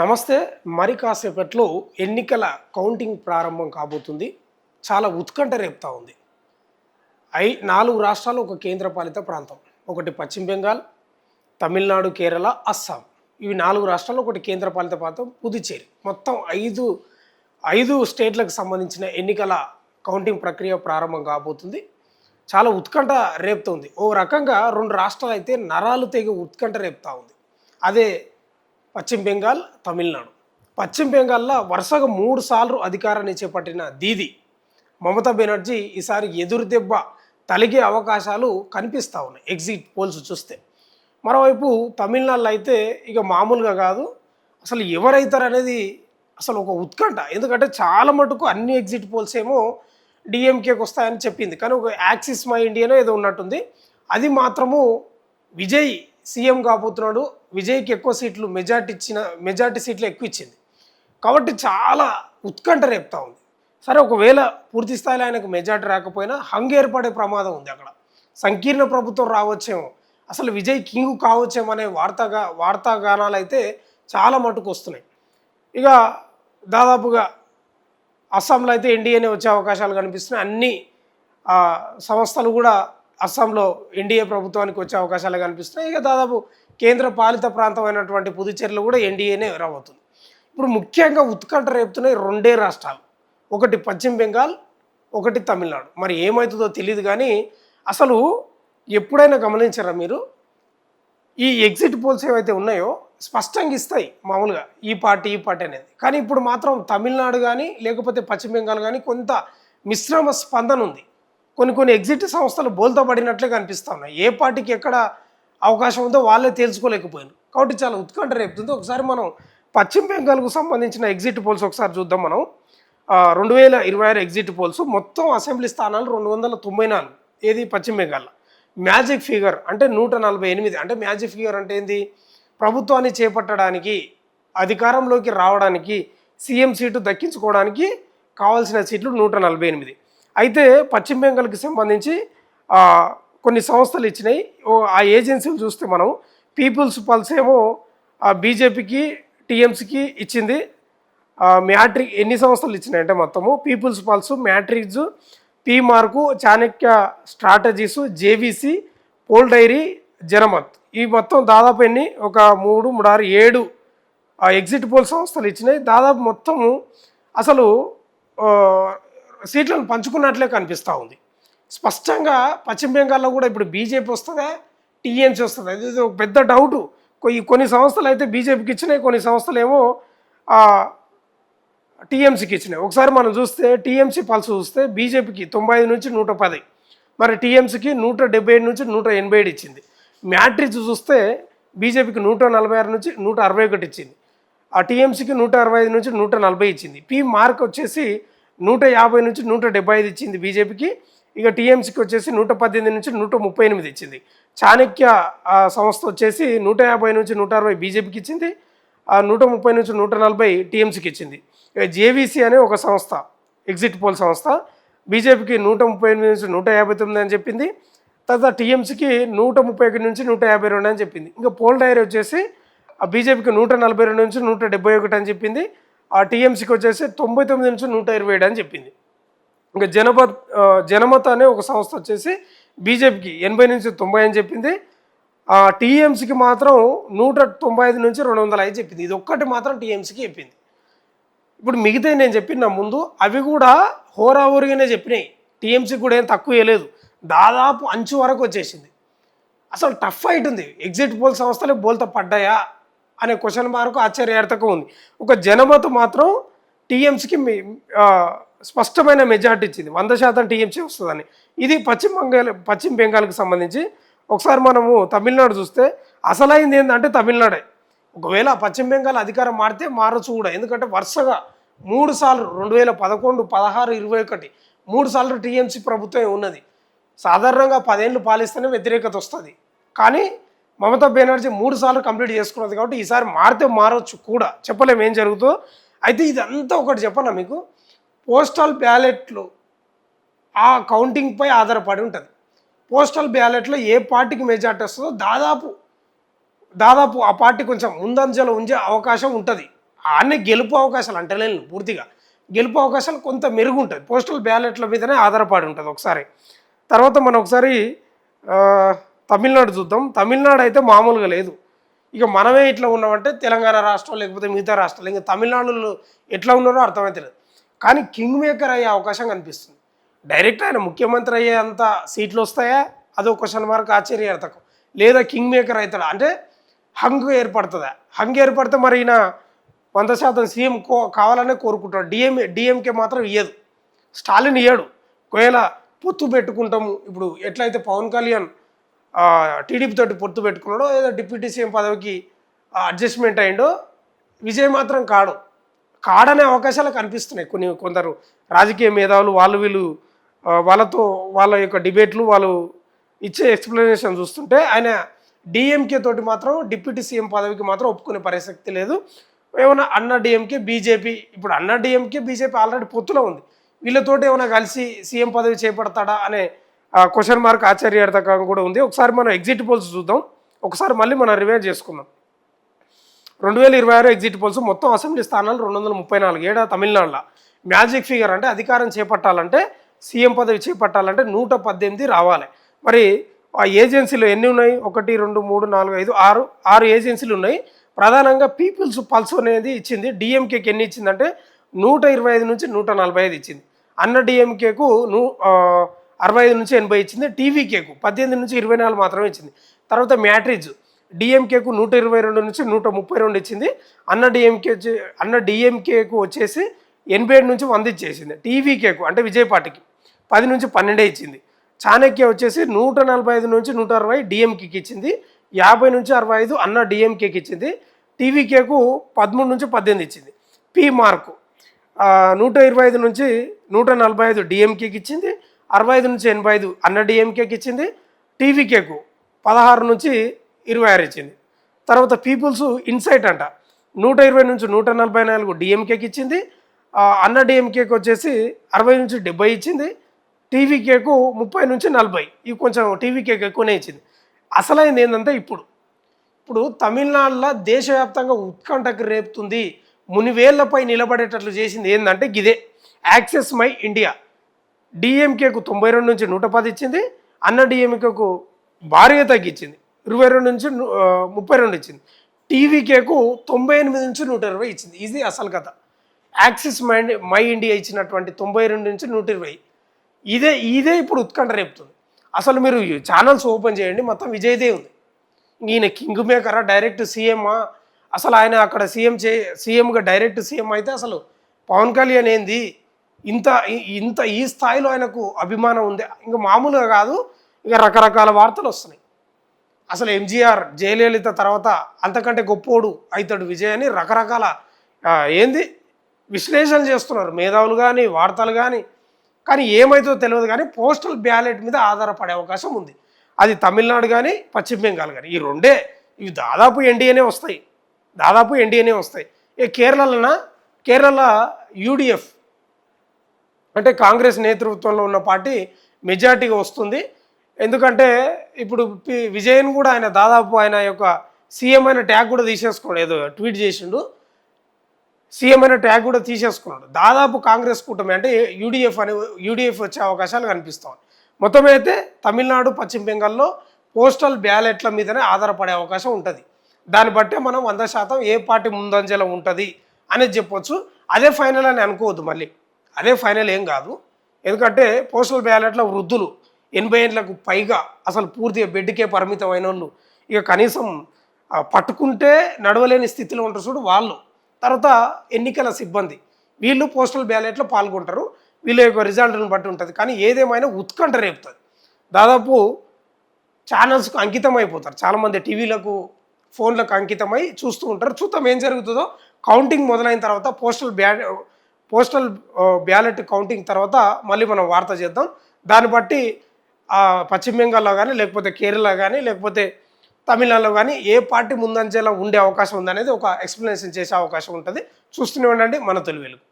నమస్తే. మరి కాసేపట్లో ఎన్నికల కౌంటింగ్ ప్రారంభం కాబోతుంది. చాలా ఉత్కంఠ రేపుతా ఉంది. 4 రాష్ట్రాలు, ఒక కేంద్రపాలిత ప్రాంతం. ఒకటి పశ్చిమ బెంగాల్, తమిళనాడు, కేరళ, అస్సాం. ఇవి 4 రాష్ట్రాలు, ఒకటి కేంద్రపాలిత ప్రాంతం పుదుచ్చేరి. మొత్తం 5 స్టేట్లకు సంబంధించిన ఎన్నికల కౌంటింగ్ ప్రక్రియ ప్రారంభం కాబోతుంది. చాలా ఉత్కంఠ రేపుతుంది. ఓ రకంగా 2 రాష్ట్రాలు అయితే నరాలు తెగి ఉత్కంఠ రేపుతా ఉంది. అదే పశ్చిమ బెంగాల్, తమిళనాడు. పశ్చిమ బెంగాల్లో వరుసగా 3 సార్లు అధికారాన్ని చేపట్టిన దీది మమతా బెనర్జీ ఈసారి ఎదురు దెబ్బ తలిగే అవకాశాలు కనిపిస్తూ ఉన్నాయి ఎగ్జిట్ పోల్స్ చూస్తే. మరోవైపు తమిళనాడులో అయితే ఇక మామూలుగా కాదు, అసలు ఎవరైతారు అనేది అసలు ఒక ఉత్కంఠ. ఎందుకంటే చాలా మటుకు అన్ని ఎగ్జిట్ పోల్స్ ఏమో డిఎంకేకి వస్తాయని చెప్పింది, కానీ ఒక యాక్సిస్ మై ఇండియానో ఏదో ఉన్నట్టుంది. అది మాత్రము విజయ్ సీఎం కాబోతున్నాడు, విజయ్కి ఎక్కువ సీట్లు మెజార్టీ సీట్లు ఎక్కువ ఇచ్చింది కాబట్టి చాలా ఉత్కంఠ రేపుతా ఉంది. సరే, ఒకవేళ పూర్తి స్థాయిలో ఆయనకు మెజార్టీ రాకపోయినా హంగ్ ఏర్పడే ప్రమాదం ఉంది. అక్కడ సంకీర్ణ ప్రభుత్వం రావచ్చేమో, అసలు విజయ్ కింగ్ కావచ్చేమో అనే వార్తాగానాలు అయితే చాలా మటుకు వస్తున్నాయి. ఇక దాదాపుగా అస్సాంలో అయితే ఎన్డీఏనే వచ్చే అవకాశాలు కనిపిస్తున్నాయి. అన్ని సంస్థలు కూడా అస్సాంలో ఎన్డీఏ ప్రభుత్వానికి వచ్చే అవకాశాలు కనిపిస్తున్నాయి. ఇక దాదాపు కేంద్ర పాలిత ప్రాంతం అయినటువంటి పుదుచ్చేరిలో కూడా ఎన్డీఏనే రాబోతుంది. ఇప్పుడు ముఖ్యంగా ఉత్కంఠ రేపుతున్నాయి 2 రాష్ట్రాలు, ఒకటి పశ్చిమ బెంగాల్, ఒకటి తమిళనాడు. మరి ఏమవుతుందో తెలియదు, కానీ అసలు ఎప్పుడైనా గమనించారా మీరు, ఈ ఎగ్జిట్ పోల్స్ ఏవైతే ఉన్నాయో స్పష్టంగా ఇస్తాయి మామూలుగా ఈ పార్టీ అనేది. కానీ ఇప్పుడు మాత్రం తమిళనాడు కానీ లేకపోతే పశ్చిమ బెంగాల్ కానీ కొంత మిశ్రమ స్పందన ఉంది. కొన్ని ఎగ్జిట్ సంస్థలు బోల్తా పడినట్లే కనిపిస్తూ ఉన్నాయి. ఏ పార్టీకి ఎక్కడ అవకాశం ఉందో వాళ్ళే తేల్చుకోలేకపోయారు కాబట్టి చాలా ఉత్కంఠ రేపుతుంది. ఒకసారి మనం పశ్చిమ బెంగాల్కు సంబంధించిన ఎగ్జిట్ పోల్స్ ఒకసారి చూద్దాం. మనం 2026 ఎగ్జిట్ పోల్స్ మొత్తం అసెంబ్లీ స్థానాలు 294. ఏది పశ్చిమ బెంగాల్లో మ్యాజిక్ ఫిగర్ అంటే 148. అంటే మ్యాజిక్ ఫిగర్ అంటే ఏంది, ప్రభుత్వాన్ని చేపట్టడానికి, అధికారంలోకి రావడానికి, సీఎం సీటు దక్కించుకోవడానికి కావాల్సిన సీట్లు 148. అయితే పశ్చిమ బెంగాల్కి సంబంధించి కొన్ని సంస్థలు ఇచ్చినాయి. ఆ ఏజెన్సీలు చూస్తే మనం పీపుల్స్ పల్స్ ఏమో బీజేపీకి, టీఎంసీకి ఇచ్చింది. మ్యాట్రిక్ ఎన్ని సంస్థలు ఇచ్చినాయి అంటే మొత్తము peoples pulse, matrix, P MARQ, Chanakya strategies, JVC, poll diary, Janamat. ఈ మొత్తం దాదాపు ఎన్ని, ఒక 3, 3, 6, 7 ఎగ్జిట్ పోల్ సంస్థలు ఇచ్చినాయి. దాదాపు మొత్తము అసలు సీట్లను పంచుకున్నట్లే కనిపిస్తూ ఉంది. స్పష్టంగా పశ్చిమ బెంగాల్లో కూడా ఇప్పుడు బీజేపీ వస్తుందా, టీఎంసీ వస్తుందా, ఇది ఒక పెద్ద డౌటు. కొన్ని సంస్థలు అయితే బీజేపీకి ఇచ్చినాయి, కొన్ని సంస్థలు ఏమో టీఎంసీకి ఇచ్చినాయి. ఒకసారి మనం చూస్తే టీఎంసీ పల్స్ చూస్తే బీజేపీకి 95 నుంచి 110, మరి టీఎంసీకి 177 నుంచి 187 ఇచ్చింది. మ్యాట్రిక్స్ చూస్తే బీజేపీకి 146 నుంచి 161 ఇచ్చింది. ఆ టీఎంసీకి 165 నుంచి 140 ఇచ్చింది. పీ మార్క్ వచ్చేసి 150 నుంచి 175 ఇచ్చింది బీజేపీకి. ఇక టీఎంసీకి వచ్చేసి 118 నుంచి 138 ఇచ్చింది. చాణక్య సంస్థ వచ్చేసి 150 నుంచి 160 బీజేపీకి ఇచ్చింది. 130 నుంచి 140 టీఎంసీకి ఇచ్చింది. ఇక జేవీసీ అనే ఒక సంస్థ, ఎగ్జిట్ పోల్ సంస్థ, బీజేపీకి 138 నుంచి 159 అని చెప్పింది. తర్వాత టీఎంసీకి 131 నుంచి 152 అని చెప్పింది. ఇంకా పోల్ డైరీ వచ్చేసి బీజేపీకి 142 నుంచి 171 అని చెప్పింది. ఆ టీఎంసీకి వచ్చేసి 99 నుంచి 127 అని చెప్పింది. ఇంకా జనమత్ అనే ఒక సంస్థ వచ్చేసి బీజేపీకి 80 నుంచి 90 అని చెప్పింది. టీఎంసీకి మాత్రం 195 నుంచి 205 చెప్పింది. ఇది ఒక్కటి మాత్రం టీఎంసీకి చెప్పింది. ఇప్పుడు మిగతా నేను చెప్పిన ముందు అవి కూడా హోరాహోరీగానే చెప్పినాయి. టీఎంసీకి కూడా ఏం తక్కువ వేయలేదు, దాదాపు అంచు వరకు వచ్చేసింది. అసలు టఫ్ ఫైట్ ఉంది. ఎగ్జిట్ పోల్ సంస్థలు బోల్తా పడ్డాయా అనే క్వశ్చన్ మార్కు ఆశ్చర్యార్థకం ఉంది. ఒక జనమత్ మాత్రం టీఎంసీకి స్పష్టమైన మెజార్టీ ఇచ్చింది, 100% టీఎంసీ వస్తుందని. ఇది పశ్చిమ బెంగాల్కి సంబంధించి. ఒకసారి మనము తమిళనాడు చూస్తే అసలైంది ఏంటంటే తమిళనాడే. ఒకవేళ పశ్చిమ బెంగాల్ అధికారం మారితే మారచ్చు కూడా, ఎందుకంటే వరుసగా 3 సార్లు 2011, 16, 21 3 సార్లు టీఎంసీ ప్రభుత్వం ఉన్నది. సాధారణంగా 10 ఏళ్ళు పాలిస్తేనే వ్యతిరేకత వస్తుంది, కానీ మమతా బెనర్జీ 3 సార్లు కంప్లీట్ చేసుకున్నది కాబట్టి ఈసారి మారితే మారవచ్చు కూడా, చెప్పలేము ఏం జరుగుతుందో. అయితే ఇదంతా ఒకటి చెప్పనా మీకు, పోస్టల్ బ్యాలెట్లు ఆ కౌంటింగ్పై ఆధారపడి ఉంటుంది. పోస్టల్ బ్యాలెట్లో ఏ పార్టీకి మెజార్టీ వస్తుందో దాదాపు ఆ పార్టీ కొంచెం ముందంజలో ఉంచే అవకాశం ఉంటుంది. ఆడనే గెలుపు అవకాశాలు అంటలేను పూర్తిగా, గెలుపు అవకాశాలు కొంత మెరుగుంటుంది, పోస్టల్ బ్యాలెట్ల మీదనే ఆధారపడి ఉంటుంది ఒకసారి. తర్వాత మనం ఒకసారి ఆ, తమిళనాడు చూద్దాం. తమిళనాడు అయితే మామూలుగా లేదు. ఇక మనమే ఇట్లా ఉన్నామంటే తెలంగాణ రాష్ట్రం లేకపోతే మిగతా రాష్ట్రాలు, ఇంకా తమిళనాడులో ఎట్లా ఉన్నారో అర్థమవుతలేదు. కానీ కింగ్ మేకర్ అయ్యే అవకాశం కనిపిస్తుంది. డైరెక్ట్ ఆయన ముఖ్యమంత్రి అయ్యే అంత సీట్లు వస్తాయా, అదో క్వశ్చన్ మార్క్, ఆశ్చర్యార్థకం. లేదా కింగ్ మేకర్ అవుతాడా అంటే హంగ్ ఏర్పడుతుందా, హంగ్ ఏర్పడితే మరి ఈయన 100% సీఎం కావాలనే కోరుకుంటాడు. డిఎంకే మాత్రం ఇయ్యదు, స్టాలిన్ ఇయ్యడు. ఒకవేళ పొత్తు పెట్టుకుంటాము, ఇప్పుడు ఎట్లయితే పవన్ కళ్యాణ్ టీడీపీ తోటి పొత్తు పెట్టుకున్నాడో, ఏదో డిప్యూటీ సీఎం పదవికి అడ్జస్ట్మెంట్ అయ్యిండో, విజయ్ మాత్రం కాడనే అవకాశాలు కనిపిస్తున్నాయి. కొందరు రాజకీయ మేధావులు వాళ్ళు వీళ్ళు వాళ్ళతో వాళ్ళ యొక్క డిబేట్లు వాళ్ళు ఇచ్చే ఎక్స్ప్లెనేషన్ చూస్తుంటే ఆయన డిఎంకే తోటి మాత్రం డిప్యూటీ సీఎం పదవికి మాత్రం ఒప్పుకునే పరిస్థితి లేదు. ఏమైనా అన్న డిఎంకే బీజేపీ, ఇప్పుడు అన్న డిఎంకే బీజేపీ ఆల్రెడీ పొత్తులో ఉంది, వీళ్ళతోటి ఏమైనా కలిసి సీఎం పదవి చేపడతాడా అనే క్వశ్చన్ మార్క్, ఆశ్చర్యార్థకంగా కూడా ఉంది. ఒకసారి మనం ఎగ్జిట్ పోల్స్ చూద్దాం, ఒకసారి మళ్ళీ మనం రివైజ్ చేసుకుందాం. 2026 ఎగ్జిట్ పోల్స్ మొత్తం అసెంబ్లీ స్థానాలు 234 ఏడా తమిళనాడులో. మ్యాజిక్ ఫిగర్ అంటే అధికారం చేపట్టాలంటే, సీఎం పదవి చేపట్టాలంటే 118 రావాలి. మరి ఆ ఏజెన్సీలు ఎన్ని ఉన్నాయి? 1 2 3 4 5 6 ఏజెన్సీలు ఉన్నాయి. ప్రధానంగా పీపుల్స్ పల్స్ అనేది ఇచ్చింది. డిఎంకేకి ఎన్ని ఇచ్చిందంటే 125 నుంచి 145 ఇచ్చింది. అన్న డిఎంకేకు 65 నుంచి 80 ఇచ్చింది. టీవీకేకు 18 నుంచి 24 మాత్రమే ఇచ్చింది. తర్వాత మ్యాట్రిజ్ డిఎంకేకు 122 నుంచి 132 ఇచ్చింది. అన్న డిఎంకేకు వచ్చేసి 87 నుంచి 100 ఇచ్చేసింది. టీవీకేకు అంటే విజయ్ పార్టీకి 10 నుంచి 12 ఇచ్చింది. చాణక్య వచ్చేసి 145 నుంచి 160 డిఎంకేకి ఇచ్చింది. 50 నుంచి 65 అన్న డిఎంకేకి ఇచ్చింది. టీవీకేకు 13 నుంచి 18 ఇచ్చింది. పి మార్కు 125 నుంచి 145 డిఎంకేకి ఇచ్చింది. 65 నుంచి 85 అన్న డిఎంకేకి ఇచ్చింది. టీవీకేకు 16 నుంచి 26 ఇచ్చింది. తర్వాత పీపుల్స్ ఇన్సైట్ అంట 120 నుంచి 144 డిఎంకేకి ఇచ్చింది. అన్న డిఎంకేకి వచ్చేసి 60 నుంచి 70 ఇచ్చింది. టీవీకేకు 30 నుంచి 40, ఇవి కొంచెం టీవీకేకి ఎక్కువనే ఇచ్చింది. అసలైంది ఏంటంటే ఇప్పుడు తమిళనాడులో దేశవ్యాప్తంగా ఉత్కంఠకు రేపుతుంది, మునివేళ్లపై నిలబడేటట్లు చేసింది ఏంటంటే గిదే యాక్సెస్ మై ఇండియా. డిఎంకేకు 92 నుంచి 110 ఇచ్చింది. అన్న డిఎంకేకు భారీగా తగ్గించింది, 22 నుంచి 32 ఇచ్చింది. టీవీకేకు 98 నుంచి 120 ఇచ్చింది. ఇది అసలు కథ. యాక్సిస్ మై ఇండియా ఇచ్చినటువంటి 92 నుంచి 120, ఇదే ఇప్పుడు ఉత్కంఠ రేపుతుంది. అసలు మీరు ఛానల్స్ ఓపెన్ చేయండి, మొత్తం విజయ్దే ఉంది. ఈయన కింగ్ మేకరా, డైరెక్ట్ సీఎమ్మా? అసలు ఆయన అక్కడ సీఎంగా డైరెక్ట్ సీఎం అయితే అసలు పవన్ కళ్యాణ్ ఏంది ఇంత ఇంత ఈ స్థాయిలో ఆయనకు అభిమానం ఉంది? ఇంకా మామూలుగా కాదు, ఇక రకరకాల వార్తలు వస్తున్నాయి. అసలు ఎంజీఆర్, జయలలిత తర్వాత అంతకంటే గొప్పోడు అవుతాడు విజయ్ అని రకరకాల ఏంది విశ్లేషణ చేస్తున్నారు మేధావులు కానీ వార్తలు కానీ ఏమైతుందో తెలియదు. కానీ పోస్టల్ బ్యాలెట్ మీద ఆధారపడే అవకాశం ఉంది. అది తమిళనాడు కానీ పశ్చిమ బెంగాల్ కానీ, ఈ రెండే. ఇవి దాదాపు ఎన్డీఏనే వస్తాయి. కేరళ యూడిఎఫ్ అంటే కాంగ్రెస్ నేతృత్వంలో ఉన్న పార్టీ మెజార్టీగా వస్తుంది. ఎందుకంటే ఇప్పుడు విజయన్ కూడా ఆయన దాదాపు ఆయన యొక్క సీఎం అయిన ట్యాగ్ కూడా తీసేసుకోండి, ఏదో ట్వీట్ చేసిండు, సీఎం అయిన ట్యాగ్ కూడా తీసేసుకున్నాడు. దాదాపు కాంగ్రెస్ కూటమి అంటే యూడిఎఫ్ వచ్చే అవకాశాలు కనిపిస్తాయి. మొత్తం అయితే తమిళనాడు, పశ్చిమ బెంగాల్లో పోస్టల్ బ్యాలెట్ల మీదనే ఆధారపడే అవకాశం ఉంటుంది. దాన్ని బట్టే మనం 100% ఏ పార్టీ ముందంజలో ఉంటుంది అనేది చెప్పొచ్చు. అదే ఫైనల్ అని అనుకోవద్దు, మళ్ళీ అదే ఫైనల్ ఏం కాదు. ఎందుకంటే పోస్టల్ బ్యాలెట్లో వృద్ధులు 80 ఏళ్ళకు పైగా అసలు పూర్తిగా బెడ్కే పరిమితమైన వాళ్ళు, ఇక కనీసం పట్టుకుంటే నడవలేని స్థితిలో ఉంటారు చూడు వాళ్ళు, తర్వాత ఎన్నికల సిబ్బంది, వీళ్ళు పోస్టల్ బ్యాలెట్లో పాల్గొంటారు. వీళ్ళ యొక్క రిజల్ట్ని బట్టి ఉంటుంది. కానీ ఏదేమైనా ఉత్కంఠ రేపుతుంది. దాదాపు ఛానల్స్కు అంకితం అయిపోతారు చాలామంది, టీవీలకు ఫోన్లకు అంకితమై చూస్తూ ఉంటారు. చూద్దాం ఏం జరుగుతుందో. కౌంటింగ్ మొదలైన తర్వాత పోస్టల్ బ్యాలెట్ కౌంటింగ్ తర్వాత మళ్ళీ మనం వార్త చేద్దాం. దాన్ని బట్టి పశ్చిమ బెంగాల్లో కానీ, లేకపోతే కేరళ కానీ, లేకపోతే తమిళనాడులో కానీ ఏ పార్టీ ముందంజలో ఉండే అవకాశం ఉందనేది ఒక ఎక్స్ప్లెనేషన్ చేసే అవకాశం ఉంటుంది. చూస్తూనే ఉండండి మన తెలుగు వెలుగు.